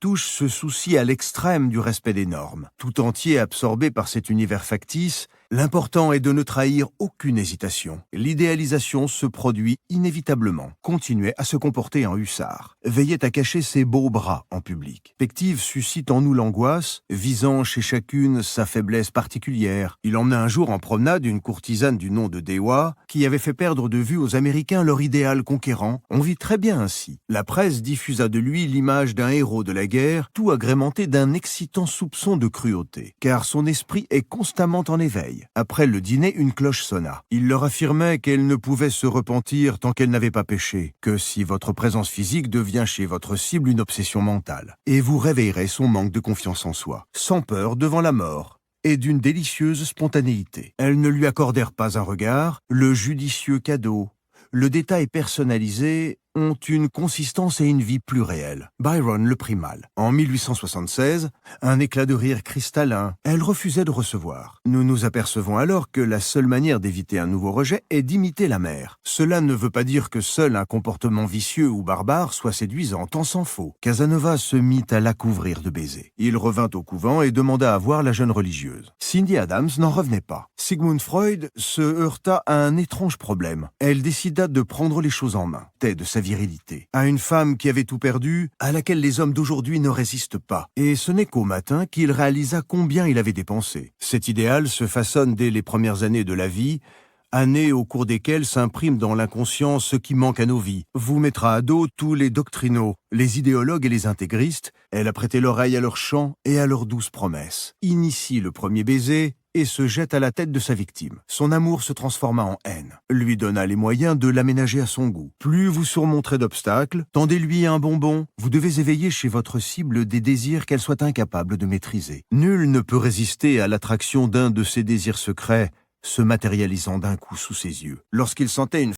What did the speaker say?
touche ce souci à l'extrême du respect des normes. Tout entier absorbé par cet univers factice, l'important est de ne trahir aucune hésitation. L'idéalisation se produit inévitablement. Continuait à se comporter en hussard. Veillait à cacher ses beaux bras en public. Pective suscite en nous l'angoisse, visant chez chacune sa faiblesse particulière. Il emmena un jour en promenade une courtisane du nom de Dewa, qui avait fait perdre de vue aux Américains leur idéal conquérant. On vit très bien ainsi. La presse diffusa de lui l'image d'un héros de la guerre, tout agrémenté d'un excitant soupçon de cruauté, car son esprit est constamment en éveil. Après le dîner, une cloche sonna. Il leur affirmait qu'elle ne pouvait se repentir tant qu'elle n'avait pas péché, que si votre présence physique devient chez votre cible une obsession mentale, et vous réveillerez son manque de confiance en soi, sans peur devant la mort, et d'une délicieuse spontanéité. Elles ne lui accordèrent pas un regard, le judicieux cadeau, le détail personnalisé ont une consistance et une vie plus réelles. Byron le prit mal. En 1876, un éclat de rire cristallin, elle refusait de recevoir. Nous nous apercevons alors que la seule manière d'éviter un nouveau rejet est d'imiter la mère. Cela ne veut pas dire que seul un comportement vicieux ou barbare soit séduisant, tant s'en faut. Casanova se mit à la couvrir de baisers. Il revint au couvent et demanda à voir la jeune religieuse. Cindy Adams n'en revenait pas. Sigmund Freud se heurta à un étrange problème. Elle décida de prendre les choses en main, de sa virilité, à une femme qui avait tout perdu, à laquelle les hommes d'aujourd'hui ne résistent pas. Et ce n'est qu'au matin qu'il réalisa combien il avait dépensé. Cet idéal se façonne dès les premières années de la vie, années au cours desquelles s'imprime dans l'inconscient ce qui manque à nos vies. Vous mettra à dos tous les doctrinaux, les idéologues et les intégristes. Elle a prêté l'oreille à leurs chants et à leurs douces promesses. Initie le premier baiser et se jette à la tête de sa victime. Son amour se transforma en haine, lui donna les moyens de l'aménager à son goût. Plus vous surmonterez d'obstacles, tendez-lui un bonbon. Vous devez éveiller chez votre cible des désirs qu'elle soit incapable de maîtriser. Nul ne peut résister à l'attraction d'un de ses désirs secrets, se matérialisant d'un coup sous ses yeux. Lorsqu'il sentait une